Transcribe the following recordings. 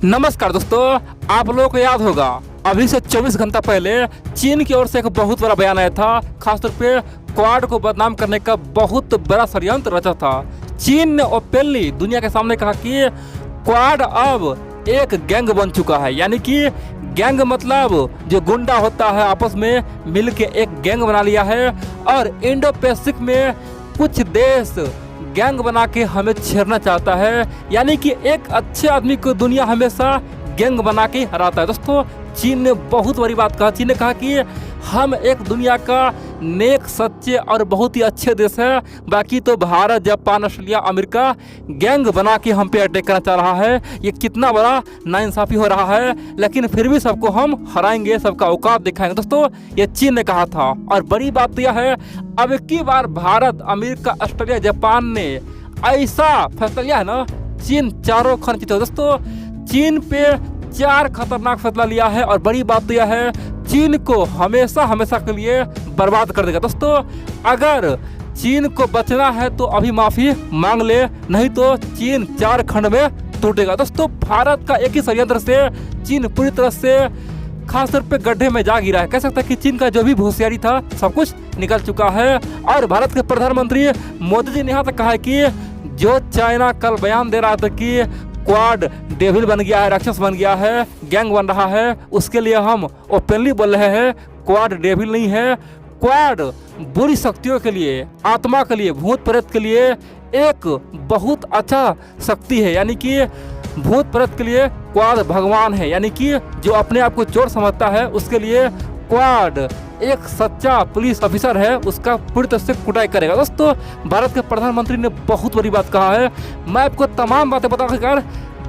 नमस्कार दोस्तों, आप लोगों को याद होगा अभी से 24 घंटा पहले चीन की ओर से एक बहुत बड़ा बयान आया था। खासतौर पे क्वाड को बदनाम करने का बहुत बड़ा षड्यंत्र रचा था। चीन ने ओपनली दुनिया के सामने कहा कि क्वाड अब एक गैंग बन चुका है, यानी कि गैंग मतलब जो गुंडा होता है आपस में मिल के एक गैंग बना लिया है और इंडो पैसिफिक में कुछ देश गैंग बना के हमें छेड़ना चाहता है। यानी कि एक अच्छे आदमी को दुनिया हमेशा गैंग बना के हराता है। दोस्तों, चीन ने बहुत बड़ी बात कहा। चीन ने कहा कि हम एक दुनिया का नेक, सच्चे और बहुत ही अच्छे देश है, बाकी तो Bharat, Japan, Australia, America gang बना के हम पे अटैक करना चाह रहा है। ये कितना बड़ा नाइंसाफ़ी हो रहा है, लेकिन फिर भी सबको हम हराएंगे, सबका औकात दिखाएंगे। दोस्तों, ये चीन ने कहा था। और बड़ी बात तो यह है, अब की बार भारत, अमेरिका, ऑस्ट्रेलिया, जापान ने ऐसा फैसला लिया है ना, चीन चारों खन जीते। दोस्तों, चीन पे 4 खतरनाक फैसला लिया है और बड़ी बात तो यह है, चीन को हमेशा हमेशा के लिए बर्बाद कर देगा। दोस्तों, अगर चीन को बचना है तो अभी माफ़ी मांग ले, नहीं तो चीन 4 खंड में टूटेगा। दोस्तों, भारत का एक ही षड्यंत्र से चीन पूरी तरह से खासतौर पे गड्ढे में जा गिरा है। कह सकता है कि चीन का जो भी होशियारी था सब कुछ निकल चुका है। और भारत के प्रधानमंत्री मोदी जी ने यहाँ तक कहा है कि जो चाइना कल बयान दे रहा था कि क्वाड डेविल बन गया है, राक्षस बन गया है, गैंग बन रहा है, उसके लिए हम ओपनली बोल रहे हैं क्वाड डेविल नहीं है। क्वाड बुरी शक्तियों के लिए, आत्मा के लिए, भूत प्रेत के लिए एक बहुत अच्छा शक्ति है। यानी कि भूत प्रेत के लिए क्वाड भगवान है। यानी कि जो अपने आप को चोर समझता है उसके लिए क्वाड एक सच्चा पुलिस ऑफिसर है, उसका पूरी तरह से कुटाई करेगा। दोस्तों, भारत के प्रधानमंत्री ने बहुत बड़ी बात कहा है। मैं आपको तमाम बातें बताकर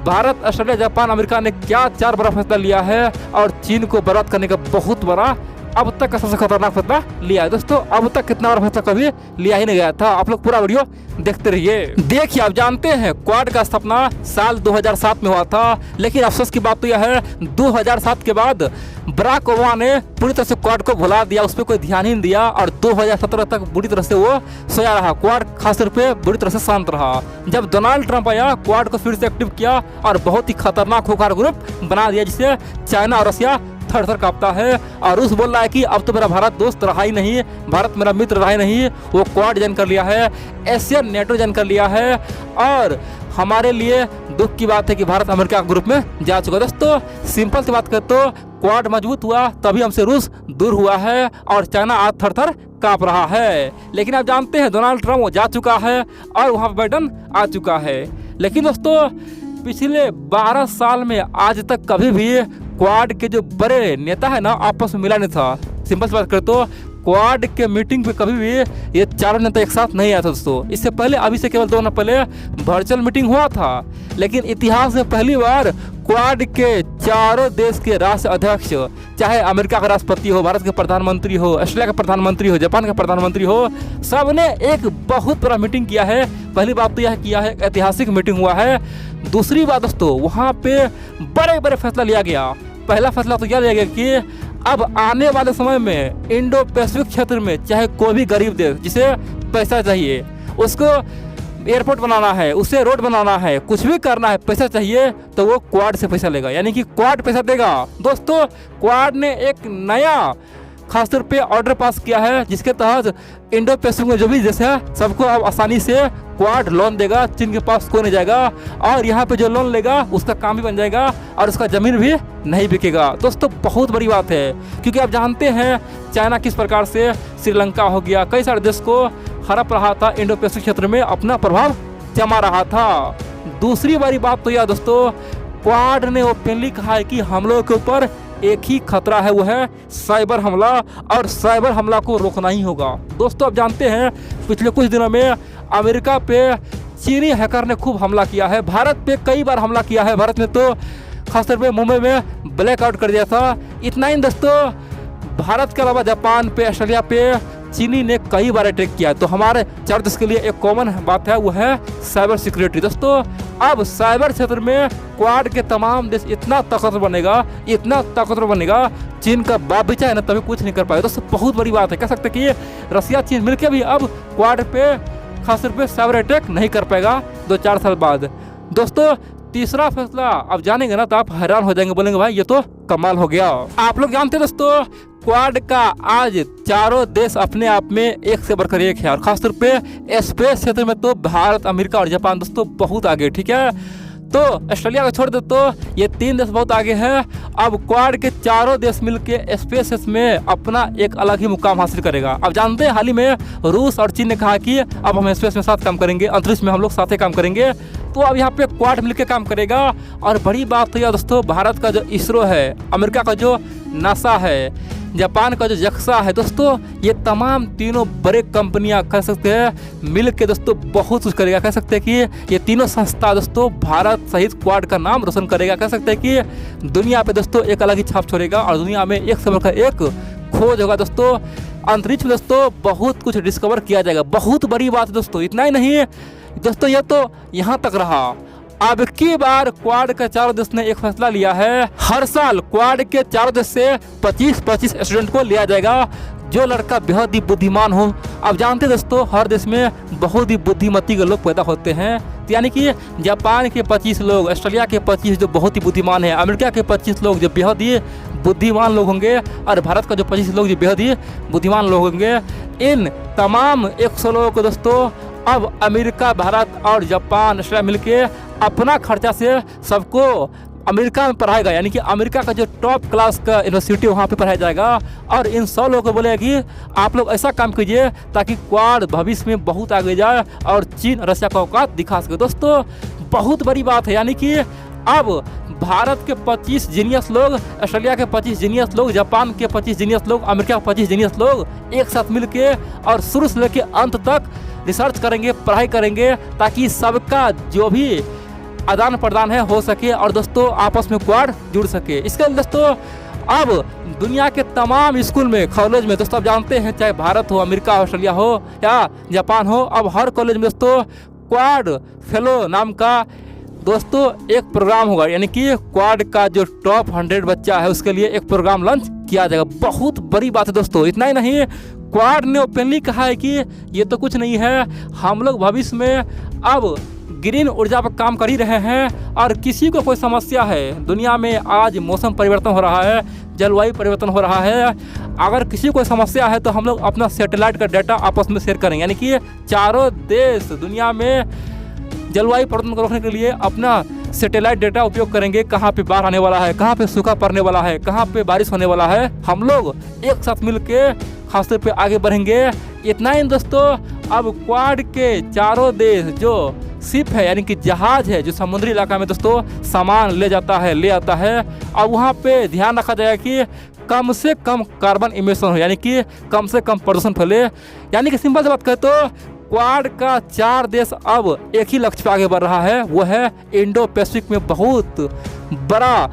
भारत, ऑस्ट्रेलिया, जापान, अमेरिका ने क्या 4 बड़ा फैसला लिया है और चीन को बर्बाद करने का बहुत बड़ा अब तक का सबसे खतरनाक फैसला लिया है। दोस्तों, अब तक कितना बड़ा फैसला कभी लिया ही नहीं गया था। आप लोग पूरा वीडियो देखते रहिए। देखिए, आप जानते हैं क्वाड का स्थापना साल 2007 में हुआ था, लेकिन अफसोस की बात तो यह है 2007 के बाद बराक ओबामा ने पूरी तरह से क्वाड को भुला दिया, उस पर कोई ध्यान ही नहीं दिया और 2017 तक बुरी तरह से वो सोया रहा। क्वाड खासतौर पे बुरी तरह से शांत रहा। जब डोनाल्ड ट्रंप आया, क्वाड को फिर से एक्टिव किया और बहुत ही खतरनाक होकर ग्रुप बना दिया, जिसे चाइना और रसिया थर थर कांपता है। और रूस बोल रहा है कि अब तो मेरा भारत दोस्त रहा ही नहीं, भारत मेरा मित्र रहा ही नहीं। वो क्वाड ज्वाइन कर लिया है, एशियन नेटो ज्वाइन कर लिया है और हमारे लिए दुख की बात है कि भारत अमेरिका ग्रुप में जा चुका है। दोस्तों, सिंपल सी बात करें तो क्वाड मजबूत हुआ तभी हमसे रूस दूर हुआ है और चाइना आज थर थर कांप रहा है। लेकिन आप जानते हैं डोनाल्ड ट्रंप जा चुका है और वहाँ पर बाइडन आ चुका है। लेकिन दोस्तों, पिछले 12 साल में आज तक कभी भी क्वाड के जो बड़े नेता है ना, आपस में मिला नहीं था। सिंपल सी बात करें तो क्वाड के मीटिंग पे कभी भी ये 4 नेता एक साथ नहीं आया था। दोस्तों, इससे पहले अभी से केवल 2 महीने पहले वर्चुअल मीटिंग हुआ था, लेकिन इतिहास में पहली बार क्वाड के चारों देश के राष्ट्र अध्यक्ष, चाहे अमेरिका का राष्ट्रपति हो, भारत के प्रधानमंत्री हो, ऑस्ट्रेलिया का प्रधानमंत्री हो, जापान का प्रधानमंत्री हो, सब ने एक बहुत बड़ा मीटिंग किया है। पहली बात तो यह किया है, ऐतिहासिक मीटिंग हुआ है। दूसरी बात दोस्तों, वहाँ पे बड़े बड़े फैसला लिया गया। पहला फैसला तो यह लिया गया कि अब आने वाले समय में इंडो पैसिफिक क्षेत्र में चाहे कोई भी गरीब देश जिसे पैसा चाहिए, उसको एयरपोर्ट बनाना है, उसे रोड बनाना है, कुछ भी करना है, पैसा चाहिए तो वो क्वाड से पैसा लेगा। यानी कि क्वाड पैसा देगा। दोस्तों, क्वाड ने एक नया खासतौर पे ऑर्डर पास किया है, जिसके तहत इंडो पैसिफिक में जो भी देश है सबको अब आसानी से क्वाड लोन देगा। चीन के पास कोई नहीं जाएगा और यहाँ पे जो लोन लेगा उसका काम भी बन जाएगा और उसका ज़मीन भी नहीं बिकेगा। दोस्तों, बहुत बड़ी बात है, क्योंकि आप जानते हैं चाइना किस प्रकार से श्रीलंका हो गया, कई सारे देश को हड़प रहा था, इंडो पैसिफिक क्षेत्र में अपना प्रभाव जमा रहा था। दूसरी बड़ी बात तो यह दोस्तों, क्वाड ने ओपनली कहा है कि हम लोगों के ऊपर एक ही खतरा है, वो है साइबर हमला, और साइबर हमला को रोकना ही होगा। दोस्तों, आप जानते हैं पिछले कुछ दिनों में अमेरिका पे चीनी हैकर ने खूब हमला किया है, भारत पे कई बार हमला किया है। भारत में तो खासतौर पे मुंबई में ब्लैकआउट कर दिया था। इतना ही दोस्तों, भारत के अलावा जापान पे, ऑस्ट्रेलिया पे चीनी ने कई बार अटैक किया। तो हमारे 4 देश के लिए एक कॉमन बात है, वो है साइबर सिक्योरिटी। दोस्तों, अब साइबर क्षेत्र में क्वाड के तमाम देश इतना ताकतवर बनेगा, इतना ताकतवर बनेगा, चीन का बाप भी चाहे ना तभी कुछ नहीं कर पाएगा। दोस्तों, बहुत बड़ी बात है। कह सकते कि रसिया चीन मिलकर भी अब क्वाड पे खासतौर पे साइबर अटैक नहीं कर पाएगा 2-4 साल बाद। दोस्तों, तीसरा फैसला अब जानेंगे ना तो आप हैरान हो जाएंगे, बोलेंगे भाई ये तो कमाल हो गया। आप लोग जानते हैं दोस्तों, क्वाड का आज चारों देश अपने आप में एक से बढ़कर एक है, और खासतौर पे स्पेस क्षेत्र में तो भारत, अमेरिका और जापान दोस्तों बहुत आगे। ठीक है, तो ऑस्ट्रेलिया को छोड़ दे तो ये 3 देश बहुत आगे हैं। अब क्वाड के चारों देश मिलके स्पेस में अपना एक अलग ही मुकाम हासिल करेगा। अब जानते हैं हाल ही में रूस और चीन ने कहा कि अब हम स्पेस में साथ काम करेंगे, अंतरिक्ष में हम लोग साथ काम करेंगे। तो अब यहाँ पे क्वाड मिलके काम करेगा। और बड़ी बात तो यह दोस्तों, भारत का जो इसरो है, अमेरिका का जो नासा है, जापान का जो जक्सा है दोस्तों, ये तमाम तीनों बड़े कंपनियां कह सकते हैं मिल के दोस्तों बहुत कुछ करेगा। कह सकते हैं कि ये तीनों संस्था दोस्तों भारत सहित क्वाड का नाम रोशन करेगा। कह सकते हैं कि दुनिया पे दोस्तों एक अलग ही छाप छोड़ेगा, और दुनिया में एक समय का एक खोज होगा दोस्तों। अंतरिक्ष में दोस्तों बहुत कुछ डिस्कवर किया जाएगा। बहुत बड़ी बात है दोस्तों। इतना ही नहीं दोस्तों, यह तो यहाँ तक रहा, अब की बार क्वाड के चारों देश ने एक फैसला लिया है, हर साल क्वाड के चारों देश से 25-25 स्टूडेंट को लिया जाएगा जो लड़का बेहद ही बुद्धिमान हो। अब जानते दोस्तों, हर देश में बहुत ही बुद्धिमती के लोग पैदा होते हैं। यानी कि जापान के 25 लोग, ऑस्ट्रेलिया के 25 जो बहुत ही बुद्धिमान है, अमेरिका के 25 लोग जो बेहद ही बुद्धिमान लोग होंगे, और भारत का जो 25 लोग जो बेहद ही बुद्धिमान लोग होंगे। इन तमाम 100 लोगों को दोस्तों अब अमेरिका, भारत और जापान, ऑस्ट्रेलिया मिलके अपना खर्चा से सबको अमेरिका में पढ़ाएगा। यानी कि अमेरिका का जो टॉप क्लास का यूनिवर्सिटी वहाँ पे पढ़ाया जाएगा। और इन 100 लोगों को बोलेगा कि आप लोग ऐसा काम कीजिए ताकि क्वाड भविष्य में बहुत आगे जाए और चीन रशिया का औकात दिखा सके। दोस्तों बहुत बड़ी बात है। यानी कि अब भारत के 25 जीनियस लोग, ऑस्ट्रेलिया के 25 जीनियस लोग, जापान के 25 जीनियस लोग, अमेरिका के 25 जीनियस लोग एक साथ मिलके और शुरू से लेकर अंत तक रिसर्च करेंगे, पढ़ाई करेंगे, ताकि सबका जो भी आदान प्रदान है हो सके और दोस्तों आपस में क्वाड जुड़ सके। इसके लिए दोस्तों अब दुनिया के तमाम स्कूल में, कॉलेज में दोस्तों आप जानते हैं, चाहे भारत हो, अमेरिका, ऑस्ट्रेलिया हो या जापान हो, अब हर कॉलेज में दोस्तों क्वाड फेलो नाम का दोस्तों एक प्रोग्राम होगा। यानी कि क्वाड का जो टॉप 100 बच्चा है उसके लिए एक प्रोग्राम लॉन्च किया जाएगा। बहुत बड़ी बात है दोस्तों। इतना ही नहीं, क्वाड ने ओपनली कहा है कि ये तो कुछ नहीं है, हम लोग भविष्य में अब ग्रीन ऊर्जा पर काम कर ही रहे हैं। और किसी को कोई समस्या है, दुनिया में आज मौसम परिवर्तन हो रहा है, जलवायु परिवर्तन हो रहा है, अगर किसी को समस्या है तो हम लोग अपना सैटेलाइट का डाटा आपस में शेयर करेंगे। यानी कि चारों देश दुनिया में जलवायु परिवर्तन को रोकने के लिए अपना सैटेलाइट डेटा उपयोग करेंगे। कहाँ पे बाढ़ आने वाला है, कहाँ पे सूखा पड़ने वाला है, कहाँ पे बारिश होने वाला है, हम लोग एक साथ मिलके खासतौर पे आगे बढ़ेंगे। इतना ही दोस्तों, अब क्वाड के चारों देश जो शिप है, यानी कि जहाज है, जो समुद्री इलाका में दोस्तों सामान ले जाता है, ले आता है, और वहाँ पे ध्यान रखा जाएगा कि कम से कम कार्बन इमिशन हो, यानी कि कम से कम प्रदूषण फैले। यानी कि सिंपल सी बात कहें तो क्वाड का 4 देश अब एक ही लक्ष्य पे आगे बढ़ रहा है, वो है इंडो पैसिफिक में बहुत बड़ा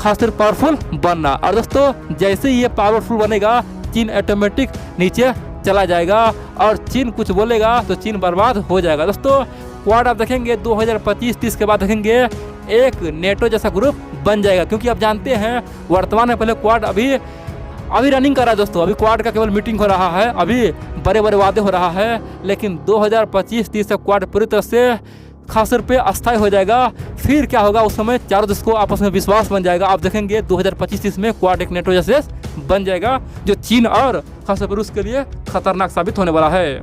खासकर पावरफुल बनना। और दोस्तों जैसे ही ये पावरफुल बनेगा, चीन ऑटोमेटिक नीचे चला जाएगा, और चीन कुछ बोलेगा तो चीन बर्बाद हो जाएगा। दोस्तों क्वाड आप देखेंगे 2025-30 के बाद देखेंगे एक नेटो जैसा ग्रुप बन जाएगा। क्योंकि आप जानते हैं वर्तमान में पहले क्वाड अभी रनिंग कर रहा है दोस्तों, अभी क्वाड का केवल मीटिंग हो रहा है, अभी बड़े बड़े वादे हो रहा है, लेकिन 2025-30 तक क्वाड पूरी तरह से खासतौर पे अस्थायी हो जाएगा। फिर क्या होगा, उस समय चारों देश को आपस में विश्वास बन जाएगा। आप देखेंगे 2025-30 में क्वाड एक नेटो जैसे बन जाएगा, जो चीन और खासतौर पर रूस के लिए खतरनाक साबित होने वाला है।